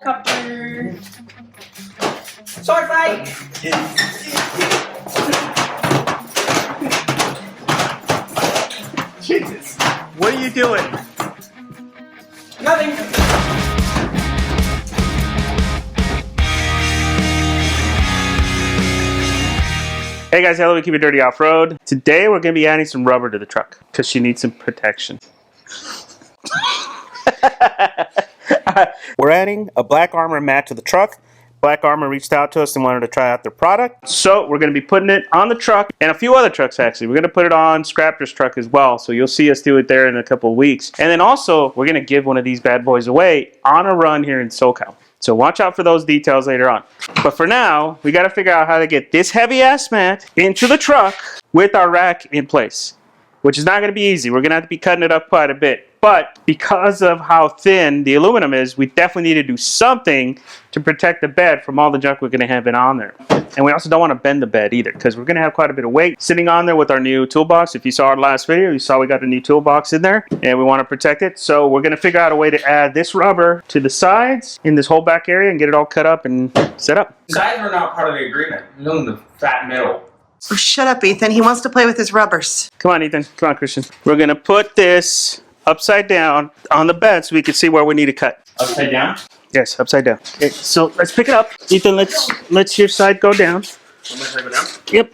Copper. Sword fight! Jesus. What are you doing? Nothing. Hey guys, hello, we keep it dirty off-road. Today we're going to be adding some rubber to the truck because she needs some protection. We're adding a Black Armour mat to the truck. Black Armour reached out to us and wanted to try out their product. So we're going to be putting it on the truck and a few other trucks actually. We're going to put it on Raptor's truck as well. So you'll see us do it there in a couple of weeks. And then also we're going to give one of these bad boys away on a run here in SoCal. So watch out for those details later on. But for now, we got to figure out how to get this heavy ass mat into the truck with our rack in place, which is not going to be easy. We're going to have to be cutting it up quite a bit. But because of how thin the aluminum is, we definitely need to do something to protect the bed from all the junk we're going to have it on there. And we also don't want to bend the bed either because we're going to have quite a bit of weight sitting on there with our new toolbox. If you saw our last video, you saw we got a new toolbox in there and we want to protect it. So we're going to figure out a way to add this rubber to the sides in this whole back area and get it all cut up and set up. The sides are not part of the agreement. You're in the fat middle. Oh, shut up, Ethan. He wants to play with his rubbers. Come on, Ethan. Come on, Christian. We're going to put this upside down on the bed so we can see where we need to cut. Upside down? Yes, upside down. Okay, so let's pick it up. Ethan, let's your side go down. Want my side go down? Yep.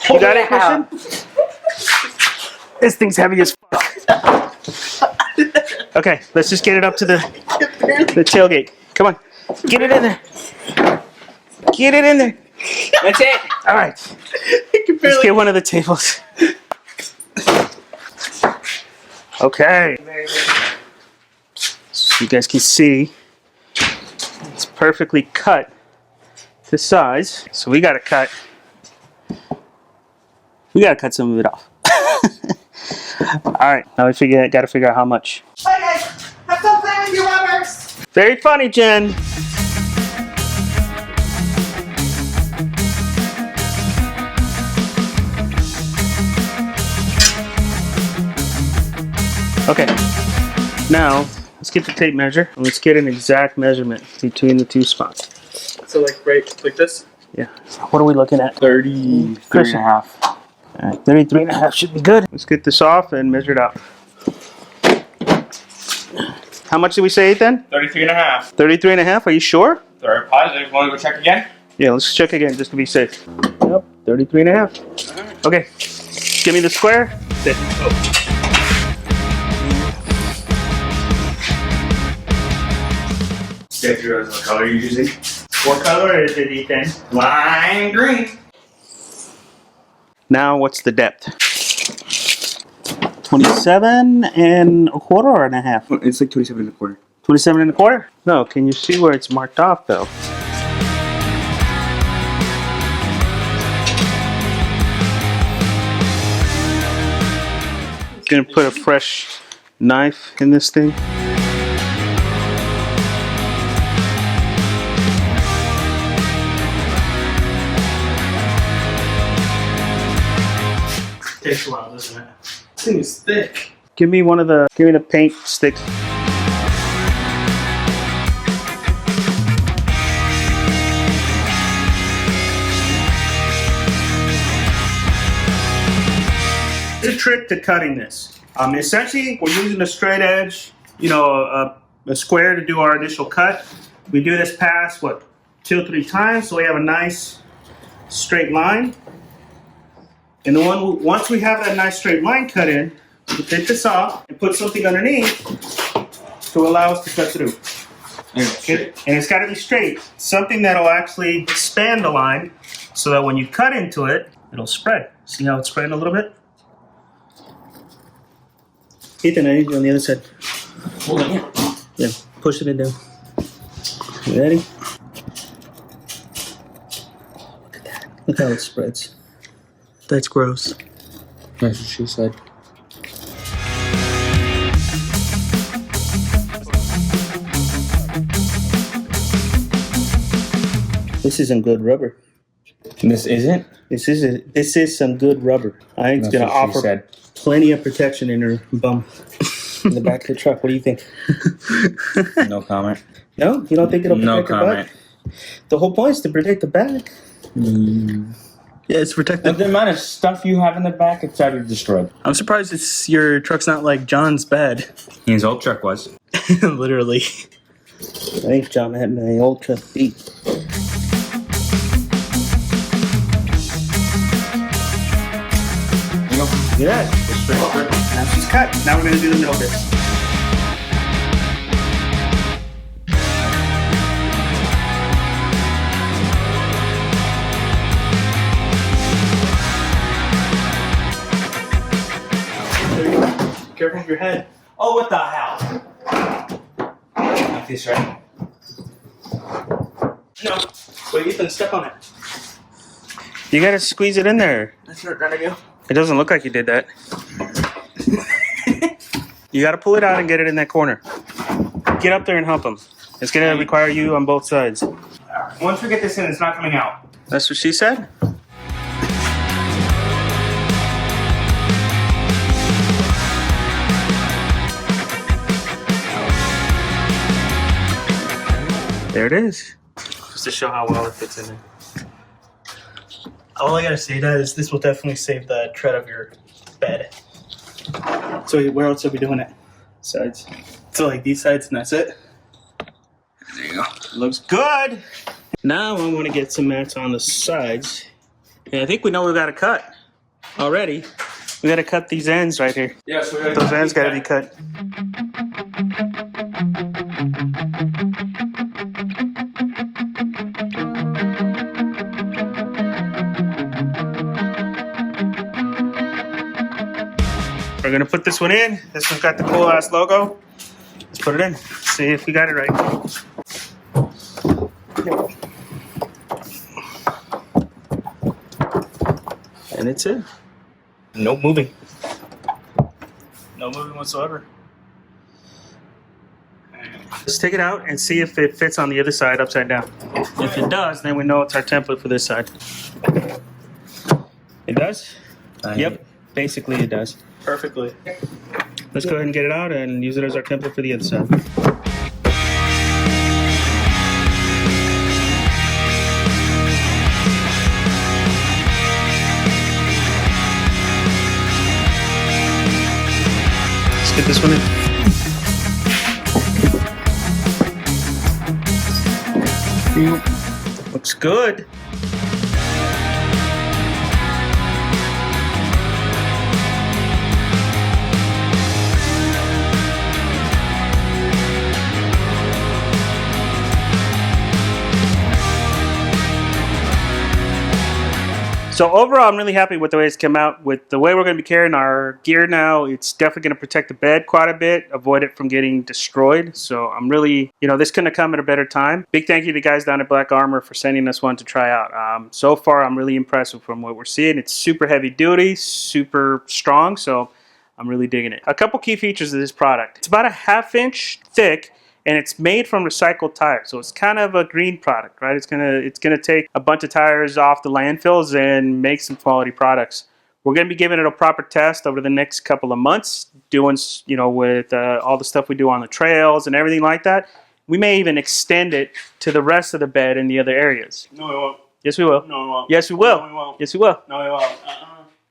You got it, Christian? This thing's heavy as fuck. Okay, let's just get it up to the tailgate. Come on. Get it in there. Get it in there. That's it. All right. Let's get one of the tables. Okay. So you guys can see it's perfectly cut to size. So we gotta cut some of it off. Alright, now we gotta figure out how much. Bye, guys. Have fun playing with your rubbers. Very funny, Jen. Okay, now let's get the tape measure and let's get an exact measurement between the two spots. So like right like this? Yeah. What are we looking at? 33 and a half. All right, 33 and a half should be good. Let's get this off and measure it out. How much did we say, Ethan? 33 and a half. 33 and a half, are you sure? They're positive. Want to go check again? Yeah, let's check again just to be safe. Yep, 33 and a half. Okay, give me the square. Sit. Oh. Get yours. What color are you using? What color is it, Ethan? Lime green. Now, what's the depth? 27 and a quarter or and a half? It's like 27 and a quarter. 27 and a quarter? No, can you see where it's marked off though? Gonna put a fresh knife in this thing. Takes a while, doesn't it? This thing is thick. Give me the paint sticks. There's a trick to cutting this. Essentially, we're using a straight edge, a square to do our initial cut. We do this pass, 2 or 3 times, so we have a nice straight line. And once we have that nice straight line cut in, we take this off and put something underneath to allow us to cut through. Okay? And it's got to be straight. Something that'll actually expand the line so that when you cut into it, it'll spread. See how it's spreading a little bit? Ethan, I need you on the other side. Hold on here. Yeah, push it in down. You ready? Look at that. Look how it spreads. That's gross. That's what she said. This isn't good rubber. This isn't? This is some good rubber. I think it's gonna offer plenty of protection in her bum. in the back of the truck. What do you think? No comment. No, you don't think it'll No protect the comment. back? The whole point is to protect the back. Yeah, it's protected. With the amount of stuff you have in the back, it's already destroyed. I'm surprised your truck's not like John's bed. His old truck was. Literally. I think John had my old truck beat. Look at that. Now she's cut. Now we're going to do the middle bits. Careful with your head. Oh, what the hell? Like this, right? No. Wait, Ethan, step on it. You gotta squeeze it in there. That's what we're gonna do. It doesn't look like you did that. You gotta pull it out and get it in that corner. Get up there and help him. It's gonna require you on both sides. Once we get this in, it's not coming out. That's what she said? There it is. Just to show how well it fits in there. All I gotta say that is this will definitely save the tread of your bed. So where else are we doing it? Sides. So like these sides and that's it? There you go. Looks good. Now I want to get some mats on the sides. And I think we know we got to cut already. We got to cut these ends right here. Yeah, so we gotta Those ends got to be cut. We're gonna put this one in. This one's got the cool ass logo. Let's put it in. See if we got it right. And it's in. No moving. No moving whatsoever. Let's take it out and see if it fits on the other side upside down. If it does, then we know it's our template for this side. It does? Yep, basically it does. Perfectly. Let's go ahead and get it out and use it as our template for the other side. Let's get this one in. Looks good. So overall, I'm really happy with the way it's come out. With the way we're going to be carrying our gear now, it's definitely going to protect the bed quite a bit, avoid it from getting destroyed. So I'm really, this couldn't have come at a better time. Big thank you to the guys down at Black Armour for sending us one to try out. So far, I'm really impressed with from what we're seeing. It's super heavy duty, super strong, so I'm really digging it. A couple key features of this product. It's about a 1/2 inch thick, and it's made from recycled tires, so it's kind of a green product, right? It's gonna take a bunch of tires off the landfills and make some quality products. We're gonna be giving it a proper test over the next couple of months, doing with all the stuff we do on the trails and everything like that. We may even extend it to the rest of the bed in the other areas. No, we won't. Yes, we will. No, we won't. Yes, we will. No, we won't. Yes, we will. No, we won't.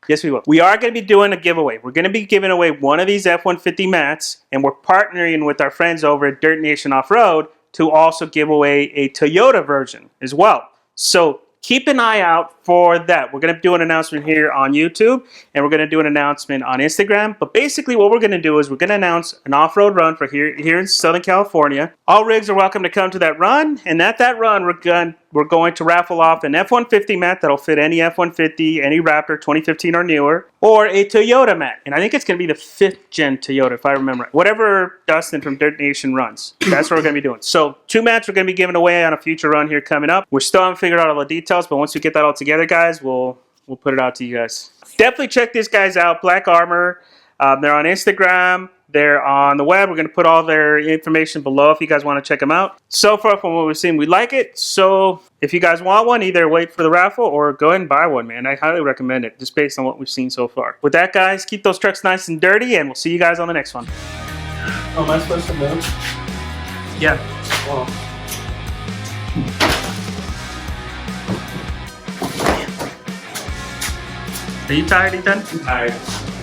Yes, we will. We are going to be doing a giveaway. We're going to be giving away one of these F-150 mats, and we're partnering with our friends over at Dirt Nation Off-Road to also give away a Toyota version as well. So keep an eye out for that. We're going to do an announcement here on YouTube, and we're going to do an announcement on Instagram. But basically what we're going to do is we're going to announce an off-road run for here in Southern California. All rigs are welcome to come to that run, and at that run we're going to raffle off an F-150 mat that'll fit any F-150, any Raptor 2015 or newer, or a Toyota mat. And I think it's going to be the 5th gen Toyota, if I remember right. Whatever Dustin from Dirt Nation runs. That's what we're going to be doing. So 2 mats we're going to be giving away on a future run here coming up. We still haven't figured out all the details, but once we get that all together, guys, we'll put it out to you guys. Definitely check these guys out, Black Armour. They're on Instagram. They're on the web. We're going to put all their information below if you guys want to check them out. So far from what we've seen, we like it. So if you guys want one, either wait for the raffle or go ahead and buy one, man. I highly recommend it just based on what we've seen so far. With that, guys, keep those trucks nice and dirty, and we'll see you guys on the next one. Oh, am I supposed to move? Yeah. Well, Are you tired, Ethan? I'm tired.